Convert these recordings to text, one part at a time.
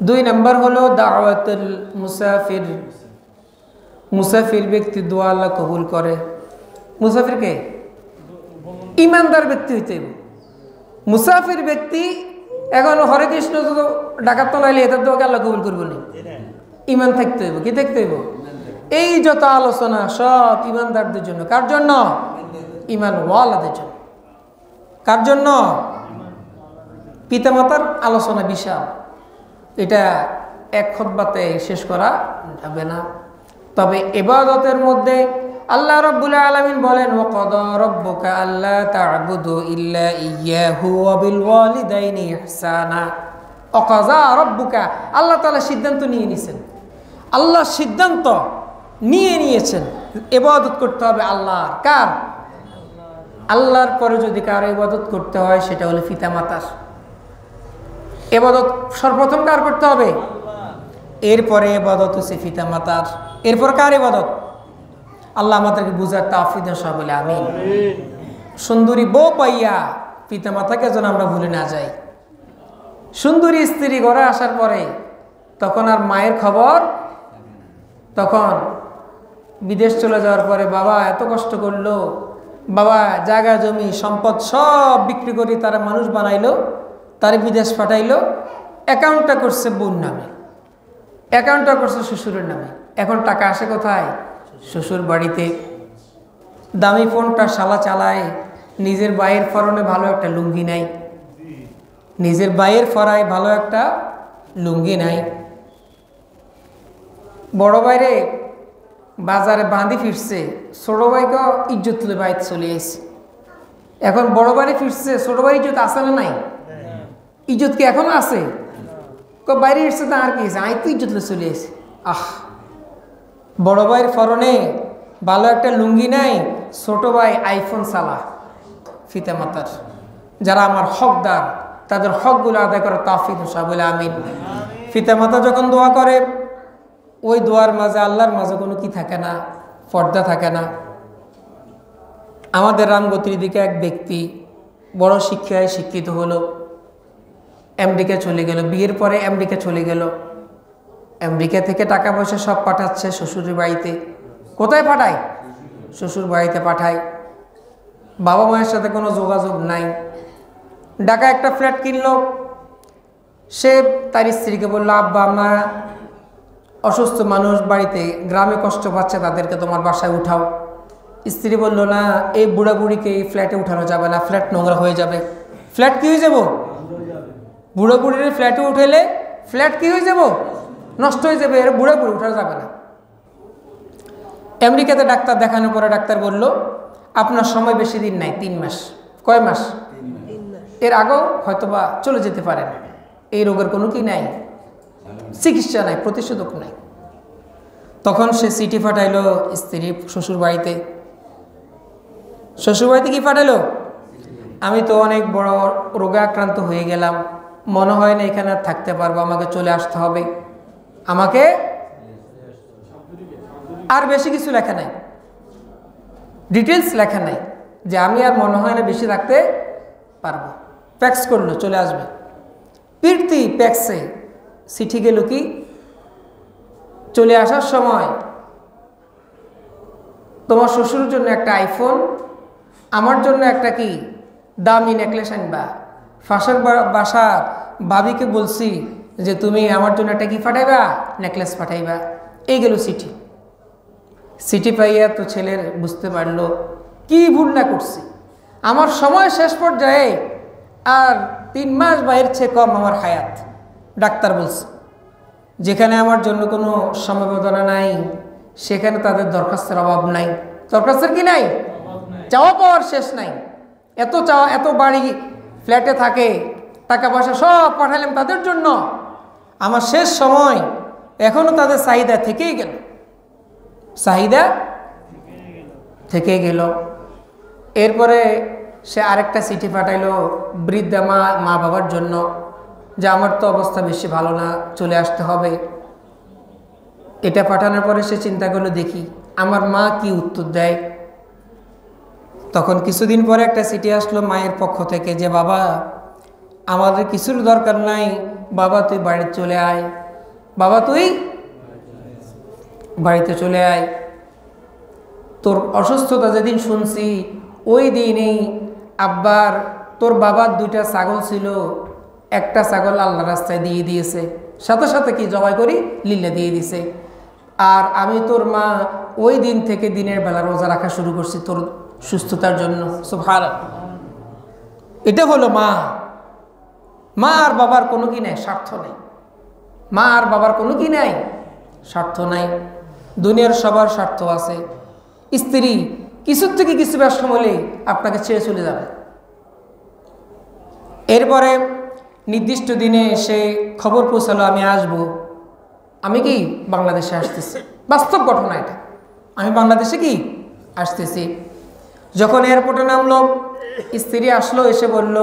দুই নম্বর হলো দাওয়াতুল মুসাফির। মুসাফির ব্যক্তি দোয়া আল্লাহ কবুল করে। মুসাফিরকে ইমানদার ব্যক্তি হইতে হবে। মুসাফির ব্যক্তি এখন হরে কৃষ্ণ ডাকাত তলাইলে এটার দোয়াকে আল্লাহ কবুল করবো না। ইমান থাকতে হইব। কি থাকতে হইব? এই যত আলোচনা সব ইমানদারদের জন্য। কার জন্য? ইমান ওয়ালাদের জন্য। কার জন্য? পিতামাতার আলোচনা বিশাল, এটা এক খুতবাতে শেষ করা যাবে না। তবে ইবাদতের মধ্যে আল্লাহ রাব্বুল আলামিন বলেন, ওয়াকাদা রাব্বুকা আল্লা তা'বুদু ইল্লা ইয়্যাহু ওয়া বিল ওয়ালিদাইনি ইহসানা। ওয়াকাযা রাব্বুকা, আল্লাহ তাআলা সিদ্ধান্ত নিয়ে নিয়েছেন। আল্লাহ সিদ্ধান্ত নিয়ে নিয়েছেন ইবাদত করতে হবে আল্লাহর। কার? আল্লাহর পরে যদি কারো ইবাদত করতে হয় সেটা হলো পিতামাতার। ইবাদত সর্বপ্রথম কার করতে হবে? এরপরে ইবাদত হচ্ছে পিতামাতার। এরপর কার ইবাদত? আল্লাহ আমাদেরকে বুঝার তৌফিক দেন সবাই বলে আমিন। সুন্দরী বউ পাইয়া পিতামাতাকে যেন আমরা ভুলে না যাই। সুন্দরী স্ত্রী ঘরে আসার পরে তখন আর মায়ের খবর, তখন বিদেশ চলে যাওয়ার পরে বাবা এত কষ্ট করলো, বাবা জায়গা জমি সম্পদ সব বিক্রি করে তারা মানুষ বানাইলো, তারে বিদেশ পাঠাইলো, অ্যাকাউন্টটা করছে বোন নামে, অ্যাকাউন্টটা করছে শ্বশুরের নামে। এখন টাকা আসে কোথায়? শ্বশুর বাড়িতে। দামি ফোনটা শালা চালায়, নিজের বাইয়ের ফরনে ভালো একটা লুঙ্গি নাই, নিজের বাইয়ের ফরায় ভালো একটা লুঙ্গি নাই। বড় বাইরে বাজারে বাঁধি ফিরছে, ছোট ভাইকে ইজ্জত তুলে বাইরে চলে আসছে। এখন বড় বাড়ি ফিরছে, ছোট ভাই ইজ্জত আছে না নাই? ইজ্জত কি এখনো আছে? বাইরে এসছে তা আর কি আছে, আই তো ইজ্জত তুলে চলে আসছে। বড় ভাইয়ের ফরনে ভালো একটা লুঙ্গি নাই, ছোট ভাই আইফোন চালা। পিতামাতার যারা আমার হকদার তাদের হকগুলো আদায় করে তৌফিক দেন সবাই বলে আমিন। পিতামাতা যখন দোয়া করে ওই দোয়ার মাঝে আল্লাহর মাঝে কোনো কি থাকে না, পর্দা থাকে না। আমাদের রামগতির দিকে এক ব্যক্তি বড় শিক্ষায় শিক্ষিত হলো, আমেরিকা চলে গেল, বিয়ের পরে আমেরিকা চলে গেল। আমেরিকা থেকে টাকা পয়সা সব পাঠাচ্ছে শ্বশুরের বাড়িতে। কোথায় পাঠায়? শ্বশুর বাড়িতে পাঠায়। বাবা মায়ের সাথে কোনো যোগাযোগ নাই। ঢাকা একটা ফ্ল্যাট কিনলো, সে তার স্ত্রীকে বললো, আব্বা মা অসুস্থ মানুষ বাড়িতে, গ্রামে কষ্ট পাচ্ছে, তাদেরকে তোমার বাসায় উঠাও। স্ত্রী বলল, না, এই বুড়া বুড়িকে এই ফ্ল্যাটে উঠানো যাবে না, ফ্ল্যাট নোংরা হয়ে যাবে। ফ্ল্যাট কি হয়ে যাব? বুড়া বুড়ির ফ্ল্যাটে উঠেলে ফ্ল্যাট কি হয়ে যাব? নষ্ট হয়ে যাবে, এর বুড়া বুড়ি উঠানো যাবে না। আমেরিকাতে ডাক্তার দেখানোর পরে ডাক্তার বলল, আপনার সময় বেশি দিন নাই, 3 মাস। কয় মাস? এর আগেও হয়তোবা চলে যেতে পারেন। এই রোগের কোনো কি নাই, চিকিৎসা নাই, প্রতিষেধক নাই। তখন সে চিঠি পাঠাইলো স্ত্রী শ্বশুর বাড়িতে। শ্বশুর বাড়িতে কি পাঠাইলো? আমি তো অনেক বড় রোগে আক্রান্ত হয়ে গেলাম, মনে হয় না এখানে আর থাকতে পারবো, আমাকে চলে আসতে হবে। আমাকে আর বেশি কিছু লেখা নাই, ডিটেলস লেখা নাই যে আমি আর মনে হয় না বেশি থাকতে পারবো। ফ্যাক্স করলো, চলে আসবে। ফিরতি ফ্যাক্সে চিঠি গেল কি, চলে আসার সময় তোমার শ্বশুরের জন্য একটা আইফোন, আমার জন্য একটা কি দামি নেকলেস আনবা। ফাঁসের বাসার ভাবিকে বলছি যে তুমি আমার জন্য একটা কি পাঠাইবা, নেকলেস পাঠাইবা। এই গেল চিঠি। চিঠি পাইয়া তো ছেলের বুঝতে পারলো কি ভুল না করছি, আমার সময় শেষ পর্যায়ে আর 3 মাস বাইরের চেয়ে কম আমার হায়াত। ডাক্তার বলছে যেখানে আমার জন্য কোনো সমবেদনা নাই সেখানে তাদের দরখাস্তের অভাব নাই। দরখাস্তের কি নাই? চাওয়া পাওয়ার শেষ নাই। এত চাওয়া, এত বাড়ি ফ্ল্যাটে থাকে, টাকা পয়সা সব পাঠালাম তাদের জন্য, আমার শেষ সময় এখনো তাদের চাহিদা থেকেই গেল, চাহিদা থেকে গেল। এরপরে সে আরেকটা চিঠি পাঠাইলো বৃদ্ধা মা বাবার জন্য, যে আমার তো অবস্থা বেশি ভালো না, চলে আসতে হবে। এটা পাঠানোর পরে সে চিন্তা করলো, দেখি আমার মা কি উত্তর দেয়। তখন কিছুদিন পরে একটা চিঠি আসলো মায়ের পক্ষ থেকে যে বাবা আমাদের কিছুর দরকার নাই, বাবা তুই বাড়িতে চলে আয়, বাবা তুই বাড়িতে চলে আয়। তোর অসুস্থতা যেদিন শুনছি ওই দিনই আব্বার তোর বাবার 2টা ছাগল ছিল, একটা ছাগল আল্লাহ রাস্তায় দিয়ে দিয়েছে, সাথে সাথে কি জবাই করি লিল্লা দিয়ে দিছে। আর আমি তোর মা ওই দিন থেকে দিনের বেলা রোজা রাখা শুরু করছি তোর সুস্থতার জন্য। সুবহানাল্লাহ। এটা হলো মা। মা আর বাবার কোনো কি নাই, স্বার্থ নেই। মা আর বাবার কোনো কি নাই, স্বার্থ নাই। দুনিয়ার সবার স্বার্থ আছে। স্ত্রী কিছুর থেকে কিছু ব্যস্ত হলে আপনাকে ছেড়ে চলে যাবে। এরপরে নির্দিষ্ট দিনে এসে খবর পৌঁছালো আমি আসব। আমি কি বাংলাদেশে আসতেছি, বাস্তব ঘটনা এটা। আমি বাংলাদেশে কি আসতেছি। যখন এয়ারপোর্টে নামলো, স্ত্রী আসলো, এসে বলল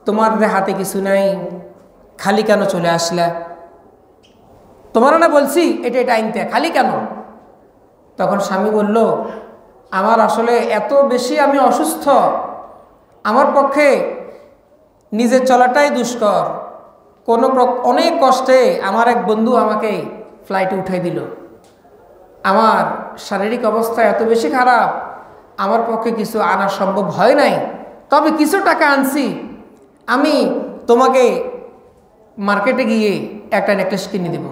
তোমার হাতে কিছু নাই, খালি কেন চলে আসলা? তোমার না বলছি এটা এটা আনতে, খালি কেন? তখন স্বামী বলল আমার আসলে এত বেশি আমি অসুস্থ, আমার পক্ষে নিজে চলাটাই দুষ্কর। অনেক কষ্টে আমার এক বন্ধু আমাকে ফ্লাইটে উঠাই দিল। আমার শারীরিক অবস্থা এত বেশি খারাপ, আমার পক্ষে কিছু আনা সম্ভব হয় নাই, তবে কিছু টাকা আনছি। আমি তোমাকে মার্কেটে গিয়ে একটা নেকলেস কিনে দেব।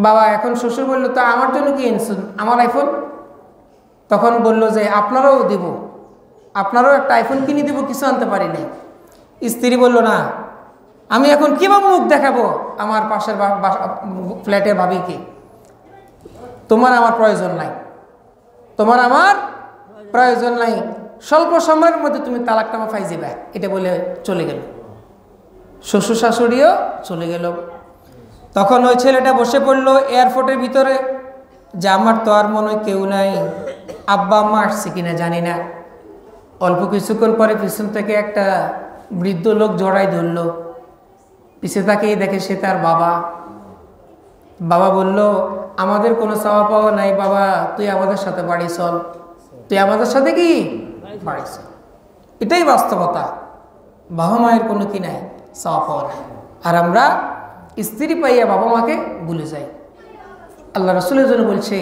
বাবা এখন শ্বশুর বলল তা আমার জন্য কি এনেছেন? আমার আইফোন। তখন বলল যে আপনারাও দেব, আপনারাও একটা আইফোন কিনে দেব, কিছু আনতে পারি নাই। স্ত্রী বলল না, আমি এখন কীভাবে মুখ দেখাবো আমার পাশের ফ্ল্যাটের ভাবিকে? তোমার আমার প্রয়োজন নাই, তোমার আমার প্রয়োজন নাই, স্বল্প সময়ের মধ্যে তুমি তালাকনামা পাই যাবে। এটা বলে চলে গেল। শ্বশুর শাশুড়িও চলে গেল। তখন ওই ছেলেটা বসে পড়লো এয়ারপোর্টের ভিতরে যে আমার তো আর মনে হয় কেউ নাই, আব্বা আম্মা আসছে কিনা জানি না। অল্প কিছুক্ষণ পরে পিছন থেকে একটা বৃদ্ধ লোক জড়াই ধরলো। পিছে তাকিয়ে দেখে সে তার বাবা। বাবা বলল আমাদের কোনো চাওয়া পাওয়া নাই বাবা, তুই আমাদের সাথে বাড়ি চল, তুই আমাদের সাথে কি বাড়ি চল। এটাই বাস্তবতা। বাবা মায়ের কোনো কি নাই, চাওয়া পাওয়া নাই। আর আমরা স্ত্রী পাইয়া বাবা মাকে ভুলে যাই। আল্লাহ রাসূলের জন্য বলছে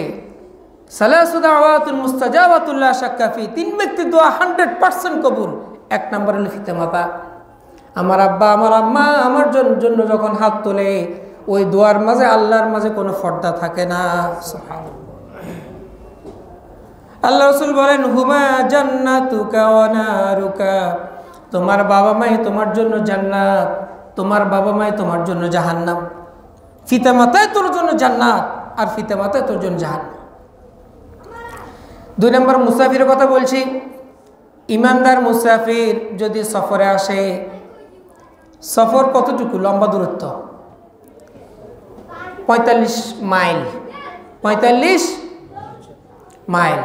সালাসু দাওয়াতুল মুস্তাজাবাতুল লা শাক্কা ফি, 3 ব্যক্তির দোয়া 100% কবুল। 1 নম্বর হলো পিতা মাতা। আমার আব্বা আমার আম্মা আমার জন্য যখন হাত তোলে, ওই দোয়ার মাঝে আল্লাহর মাঝে কোনো পর্দা থাকে না। আল্লাহ রাসূল বলেন হুমা জান্নাতুকা ওয়া নারুকা, তোমার বাবা মাই তোমার জন্য জান্নাত, তোমার বাবা মাই তোমার জন্য জাহান্নাম। পিতা মাতাই তোর জন্য জান্নাত আর পিতা মাতাই তোর জন্য জাহান্নাম। 2 নম্বর মুসাফিরের কথা বলছি। ইমানদার মুসাফির যদি সফরে আসে, সফর কতটুকু লম্বা দূরত্ব? 45 মাইল। 45 মাইল,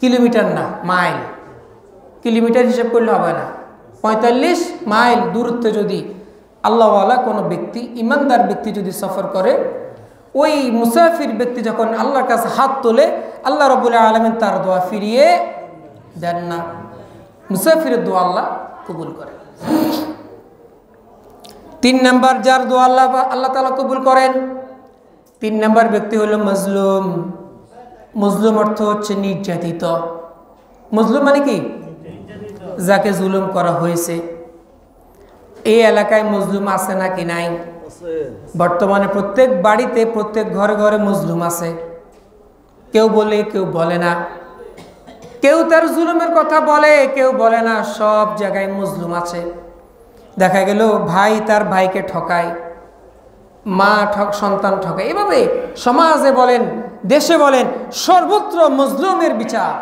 কিলোমিটার না, মাইল। কিলোমিটার হিসেব করলে হবে না। 45 মাইল দূরত্বে যদি আল্লাহওয়ালা কোনো ব্যক্তি, ইমানদার ব্যক্তি যদি সফর করে, ওই মুসাফির ব্যক্তি যখন আল্লাহর কাছে হাত তোলে, আল্লাহ রাব্বুল আলামিন তার দোয়া ফিরিয়ে দেন না। মুসাফিরের দোয়া আল্লাহ কবুল করে। 3 নম্বর যার দোয়া আল্লাহ তাআলা কবুল করেন, 3 নম্বর ব্যক্তি হলো মজলুম। মজলুম অর্থ হচ্ছে নির্যাতিত। মজলুম মানে কি? যাকে জুলুম করা হয়েছে। এই এলাকায় মজলুম আছে নাকি নাই? বর্তমানে প্রত্যেক বাড়িতে, প্রত্যেক ঘরে ঘরে মজলুম আছে। কেউ বলে কেউ বলে না, কেউ তার জুলুমের কথা বলে কেউ বলে না, সব জায়গায় মজলুম আছে। দেখা গেল ভাই তার ভাইকে ঠকায়, মা সন্তান ঠকায়। এভাবে সমাজে বলেন, দেশে বলেন, সর্বত্র মজলুমের বিচার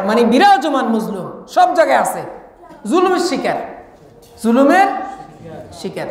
মানে বিরাজমান। মজলুম সব জায়গায় আছে, জুলুমের শিকার, জুলুমের শিকার।